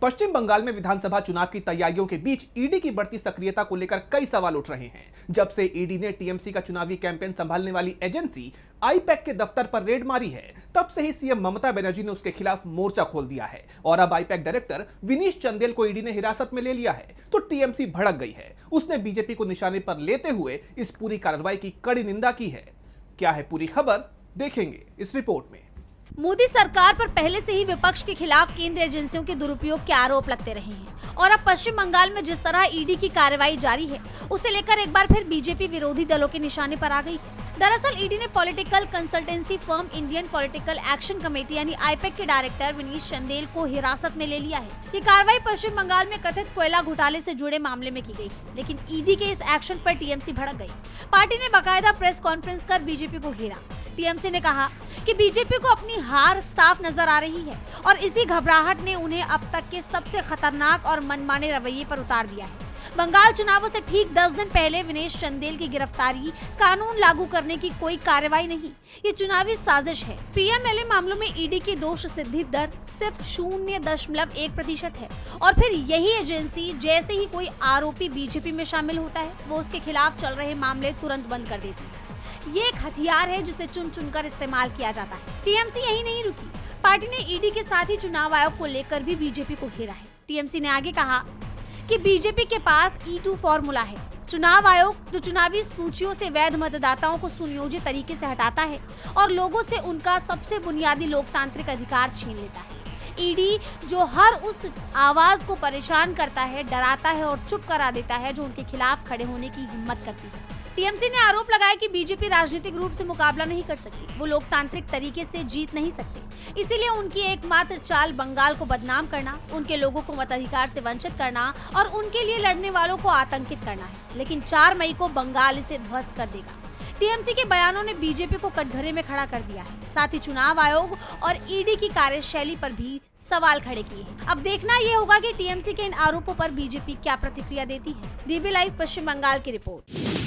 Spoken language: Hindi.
पश्चिम बंगाल में विधानसभा चुनाव की तैयारियों के बीच ईडी की बढ़ती सक्रियता को लेकर कई सवाल उठ रहे हैं। जब से ईडी ने टीएमसी का चुनावी कैंपेन संभालने वाली एजेंसी आईपैक के दफ्तर पर रेड मारी है, तब से ही सीएम ममता बनर्जी ने उसके खिलाफ मोर्चा खोल दिया है और अब आईपैक डायरेक्टर विनीश चंदेल को ईडी ने हिरासत में ले लिया है तो टीएमसी भड़क गई है। उसने बीजेपी को निशाने पर लेते हुए इस पूरी कार्रवाई की कड़ी निंदा की है। क्या है पूरी खबर, देखेंगे इस रिपोर्ट में। मोदी सरकार पर पहले से ही विपक्ष के खिलाफ केंद्रीय एजेंसियों के दुरुपयोग के आरोप लगते रहे हैं और अब पश्चिम बंगाल में जिस तरह ईडी की कार्रवाई जारी है, उसे लेकर एक बार फिर बीजेपी विरोधी दलों के निशाने पर आ गई है। दरअसल ईडी ने political consultancy firm Indian political action committee यानी आईपैक के डायरेक्टर विनीश चंदेल को हिरासत में ले लिया है। ये कार्रवाई पश्चिम बंगाल में कथित कोयला घोटाले से जुड़े मामले में की गई, लेकिन ईडी के इस एक्शन पर टीएमसी भड़क गई। पार्टी ने बाकायदा प्रेस कॉन्फ्रेंस कर बीजेपी को घेरा। टीएमसी ने कहा कि बीजेपी को अपनी हार साफ नजर आ रही है और इसी घबराहट ने उन्हें अब तक के सबसे खतरनाक और मनमाने रवैये पर उतार दिया है। बंगाल चुनावों से ठीक 10 दिन पहले विनीश चंदेल की गिरफ्तारी कानून लागू करने की कोई कार्रवाई नहीं, ये चुनावी साजिश है। पीएमएलए मामलों में ईडी की दोष सिद्धि दर सिर्फ 0.1% है और फिर यही एजेंसी जैसे ही कोई आरोपी बीजेपी में शामिल होता है, वो उसके खिलाफ चल रहे मामले तुरंत बंद कर देती है। ये एक हथियार है जिसे चुन चुनकर इस्तेमाल किया जाता है। टीएमसी यही नहीं रुकी, पार्टी ने ईडी के साथ ही चुनाव आयोग को लेकर भी बीजेपी को घेरा है। टीएमसी ने आगे कहा कि बीजेपी के पास E2 फॉर्मूला है। चुनाव आयोग जो चुनावी सूचियों से वैध मतदाताओं को सुनियोजित तरीके से हटाता है और लोगों से उनका सबसे बुनियादी लोकतांत्रिक अधिकार छीन लेता है। ईडी जो हर उस आवाज को परेशान करता है, डराता है और चुप करा देता है जो उनके खिलाफ खड़े होने की हिम्मत करती है। टीएमसी ने आरोप लगाया कि बीजेपी राजनीतिक रूप से मुकाबला नहीं कर सकती, वो लोकतांत्रिक तरीके से जीत नहीं सकती, इसीलिए उनकी एकमात्र चाल बंगाल को बदनाम करना, उनके लोगों को मताधिकार से वंचित करना और उनके लिए लड़ने वालों को आतंकित करना है। लेकिन 4 मई को बंगाल इसे ध्वस्त कर देगा। टीएमसी के बयानों ने बीजेपी को कटघरे में खड़ा कर दिया है, साथ ही चुनाव आयोग और ईडी की कार्यशैली पर भी सवाल खड़े किए हैं। अब देखना ये होगा कि टीएमसी के इन आरोपों पर बीजेपी क्या प्रतिक्रिया देती है। डीबी लाइव पश्चिम बंगाल की रिपोर्ट।